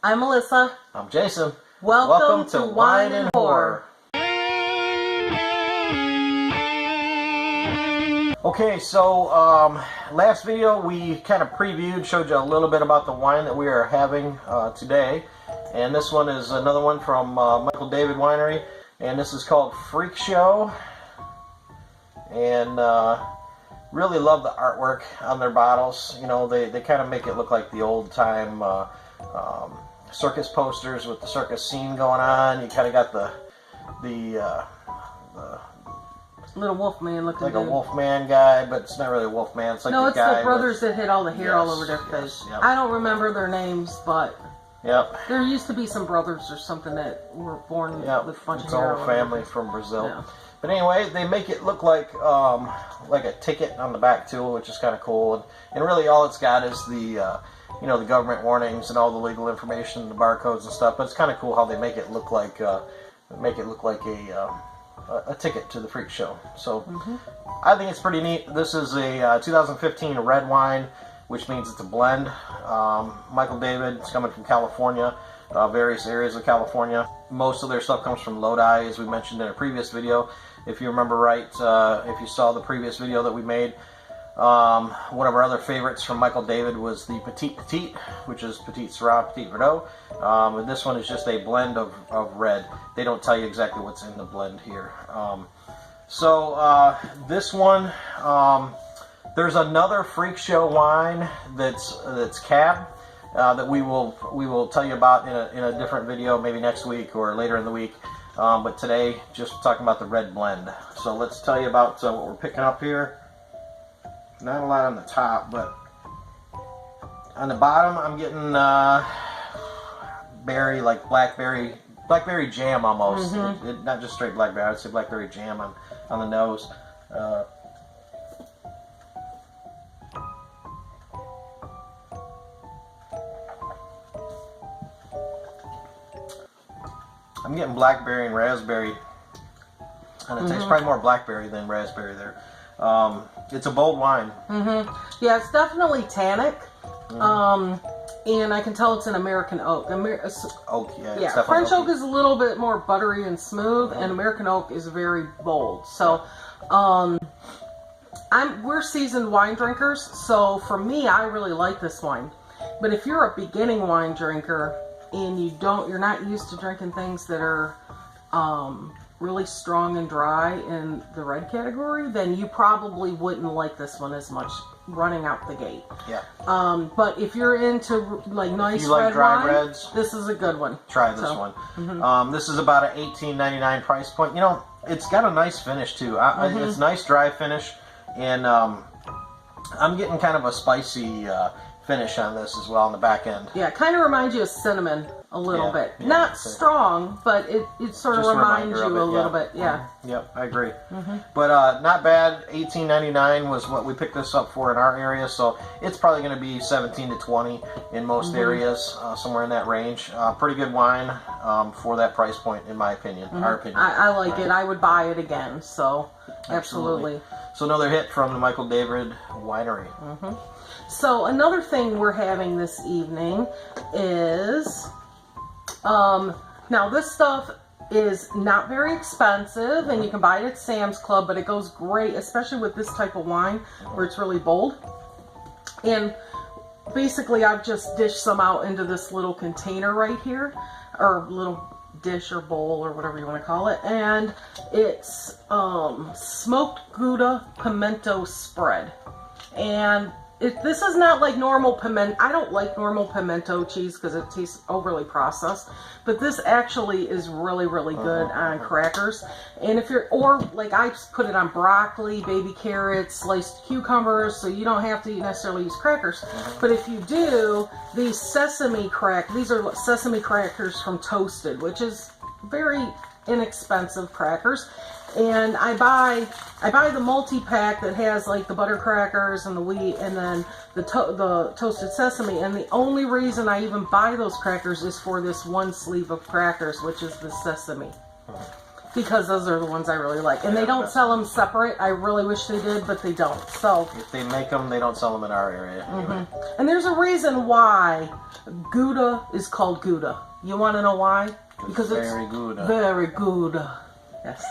I'm Melissa. I'm Jason. Welcome to Wine and Horror. Okay, so last video we kind of previewed, showed you a little bit about the wine that we are having today. And this one is another one from Michael David Winery. And this is called Freakshow. And really love the artwork on their bottles. You know, they kind of make it look like the old time circus posters with the circus scene going on. You kind of got the little Wolfman looking like dude. A Wolfman guy, but it's not really a Wolfman. It's like no, the it's guy the brothers that had all the hair all over their face. Yep. I don't remember their names, but yep. There used to be some brothers or something that were born with a bunch of hair. It's all family from Brazil. Yeah. But anyway, they make it look like a ticket on the back too, which is kind of cool. And really, all it's got is the the government warnings and all the legal information, the barcodes and stuff. But it's kind of cool how they make it look like a ticket to the freak show. So I think it's pretty neat. This is a 2015 red wine, which means it's a blend. Michael David, it's coming from California, various areas of California. Most of their stuff comes from Lodi, as we mentioned in a previous video. If you remember right, if you saw the previous video that we made, one of our other favorites from Michael David was the Petite, which is Petite Syrah, Petite Verdot. And this one is just a blend of red. They don't tell you exactly what's in the blend here. This one, there's another Freak Show wine that's cab that we will tell you about in a different video, maybe next week or later in the week. But today, just talking about the red blend. So let's tell you about what we're picking up here. Not a lot on the top, but on the bottom, I'm getting berry, like blackberry jam almost. Not just straight blackberry. I'd say blackberry jam on the nose. I'm getting blackberry and raspberry, and it tastes probably more blackberry than raspberry there. It's a bold wine. Yeah, it's definitely tannic. And I can tell it's an American oak. Oak, yeah. Yeah, French oak is a little bit more buttery and smooth, and American oak is very bold. So, we're seasoned wine drinkers, so for me, I really like this wine. But if you're a beginning wine drinker and you're not used to drinking things that are really strong and dry in the red category, then you probably wouldn't like this one as much running out the gate. Yeah. But if you're into like nice red wine, reds, this is a good one. Try this one. This is about an $18.99 price point. You know, it's got a nice finish too. It's nice dry finish, and I'm getting kind of a spicy finish on this as well on the back end. Yeah, it kind of reminds you of cinnamon a little bit. Yeah, not strong, but it sort of reminds you a little bit. Yeah. Yep, I agree. But not bad. $18.99 was what we picked this up for in our area, so it's probably going to be $17 to $20 in most areas, somewhere in that range. Pretty good wine for that price point, in my opinion. Our opinion. I like it. I would buy it again. So absolutely. So another hit from the Michael David Winery. So another thing we're having this evening is, now this stuff is not very expensive, and you can buy it at Sam's Club, but it goes great, especially with this type of wine where it's really bold. And basically I've just dished some out into this little container right here, or little dish or bowl or whatever you want to call it, and it's smoked Gouda pimento spread. And this is not like normal pimento. I don't like normal pimento cheese because it tastes overly processed. But this actually is really, really good on crackers. And or like I put it on broccoli, baby carrots, sliced cucumbers, so you don't have to necessarily use crackers. But if you do, these are sesame crackers from Toasted, which is very inexpensive crackers. And I buy the multi-pack that has like the butter crackers and the wheat and then the toasted sesame. And the only reason I even buy those crackers is for this one sleeve of crackers, which is the sesame. because those are the ones I really like. And they don't sell them separate. I really wish they did, but they don't. So if they make them, they don't sell them in our area. Anyway. And there's a reason why Gouda is called Gouda. You want to know why? Because it's very good. Very good. Yes.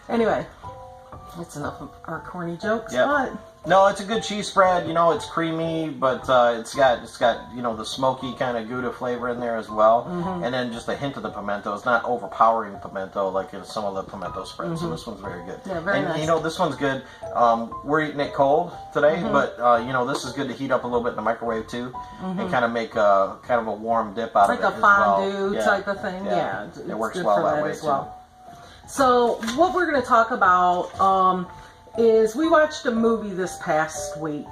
Anyway, that's enough of our corny jokes. Yep. But no, it's a good cheese spread. You know, it's creamy, but it's got you know, the smoky kind of Gouda flavor in there as well, and then just a hint of the pimento. It's not overpowering pimento like in some of the pimento spreads. So this one's very good. Yeah, very nice. You know, this one's good. We're eating it cold today, but you know, this is good to heat up a little bit in the microwave too, and kind of make a kind of a warm dip out of it. Like a fondue type of thing. Yeah, it works well that way as too. well. So what we're going to talk about is we watched a movie this past week,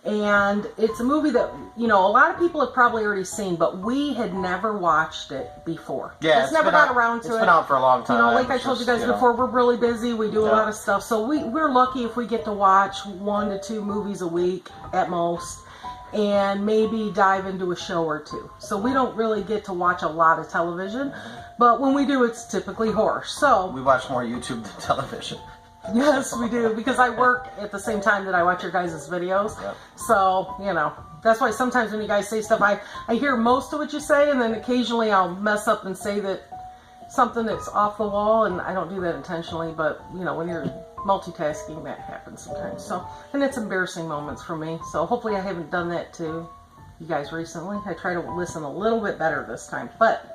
and it's a movie that, you know, a lot of people have probably already seen, but we had never watched it before. Yeah, just never got around to it. It's been out for a long time. You know, like I told you guys before, we're really busy. We do a lot of stuff, so we're lucky if we get to watch 1 to 2 movies a week at most, and maybe dive into a show or two. So we don't really get to watch a lot of television, but when we do, it's typically horror. So we watch more YouTube than television. Yes, we do, because I work at the same time that I watch your guys' videos. Yep. So, you know, that's why sometimes when you guys say stuff, I hear most of what you say, and then occasionally I'll mess up and say that something that's off the wall, and I don't do that intentionally, but, you know, when you're multitasking, that happens sometimes. So, and it's embarrassing moments for me. So hopefully I haven't done that to you guys recently. I try to listen a little bit better this time. But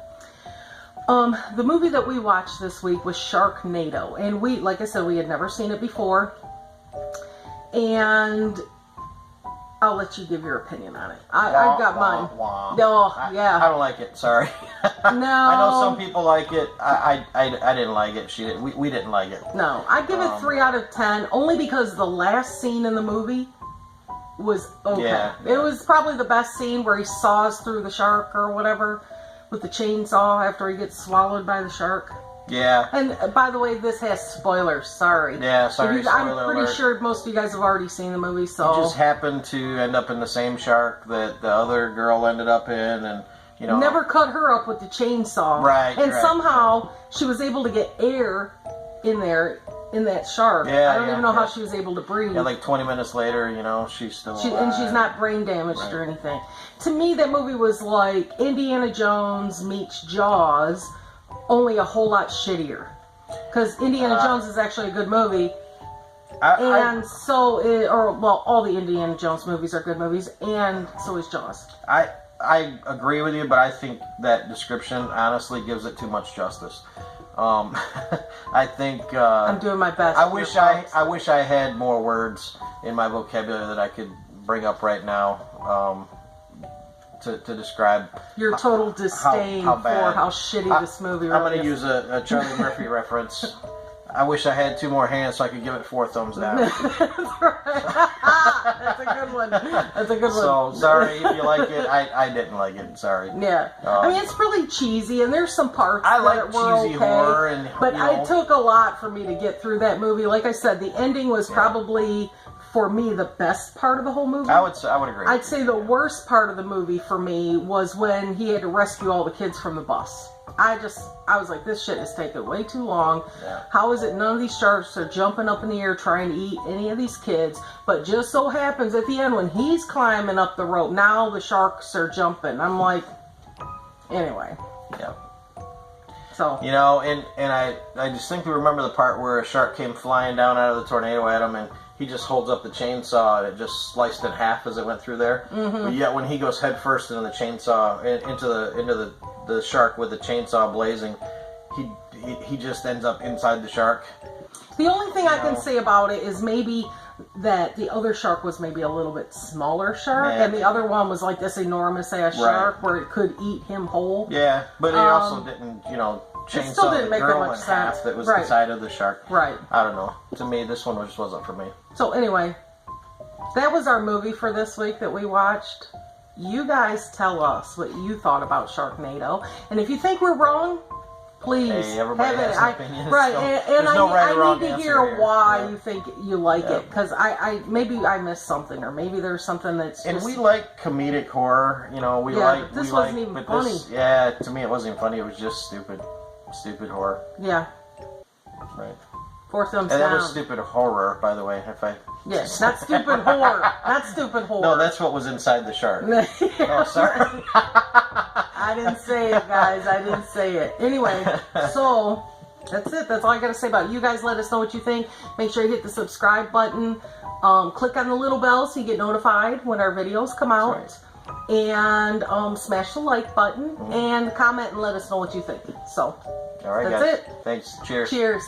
the movie that we watched this week was Sharknado, and we, like I said, we had never seen it before, and I'll let you give your opinion on it. I've got mine. Yeah. I don't like it. Sorry. No. I know some people like it. I didn't like it. She didn't. We didn't like it. No, I give it 3 out of 10, only because the last scene in the movie was okay. Yeah. It was probably the best scene where he saws through the shark or whatever with the chainsaw after he gets swallowed by the shark. Yeah. And by the way, this has spoilers. Sorry. Yeah, sorry. I'm pretty sure most of you guys have already seen the movie, so. He just happened to end up in the same shark that the other girl ended up in, and you know. Never cut her up with the chainsaw. Right. And somehow she was able to get air in there in that shark. Yeah, I don't even know how she was able to breathe. Yeah, like 20 minutes later, you know, she's still alive. And she's not brain damaged or anything. To me, that movie was like Indiana Jones meets Jaws, only a whole lot shittier. Because Indiana Jones is actually a good movie. All the Indiana Jones movies are good movies, and so is Jaws. I agree with you, but I think that description honestly gives it too much justice. I think I'm doing my best. I wish I had more words in my vocabulary that I could bring up right now to describe your total disdain how bad, for how shitty this movie really is. I'm going to use a Charlie Murphy reference. I wish I had 2 more hands so I could give it 4 thumbs down. That's right. That's a good one. That's a good one. So, sorry if you like it. I didn't like it. Sorry. Yeah. I mean, it's really cheesy, and there's some parts I like that were cheesy okay, horror. But it took a lot for me to get through that movie. Like I said, the ending was probably, for me, the best part of the whole movie. I would agree. I'd say the worst part of the movie for me was when he had to rescue all the kids from the bus. I was like, this shit is taking way too long. Yeah. How is it none of these sharks are jumping up in the air trying to eat any of these kids? But just so happens at the end when he's climbing up the rope, now the sharks are jumping. I'm like, anyway. Yeah. So. You know, and I distinctly remember the part where a shark came flying down out of the tornado at him, and he just holds up the chainsaw and it just sliced in half as it went through there. Mm-hmm. But yet when he goes head first into the chainsaw, into the shark with the chainsaw blazing, he just ends up inside the shark. The only thing I can say about it is maybe that the other shark was maybe a little bit smaller shark, and the other one was like this enormous ass shark where it could eat him whole. Yeah, but it also didn't, chainsaw the girl in half that was inside of the shark. Right. I don't know. To me, this one just wasn't for me. So anyway, that was our movie for this week that we watched. You guys tell us what you thought about Sharknado, and if you think we're wrong, please everybody has an opinion. Right, and I need to hear here. why you think you like it, because maybe I missed something, or maybe there's something that's and we like comedic horror, This wasn't even funny. to me it wasn't even funny. It was just stupid. Stupid horror. Yeah. Right. 4 thumbs And down. that was stupid horror, by the way. Yes, not stupid horror. Not stupid horror. No, that's what was inside the shark. Oh, sorry. I didn't say it, guys. I didn't say it. Anyway, so that's it. That's all I got to say about it. You guys let us know what you think. Make sure you hit the subscribe button. Click on the little bell so you get notified when our videos come out. Right. And smash the like button and comment and let us know what you think. So, All right, that's guys. it. Thanks. Cheers. Cheers.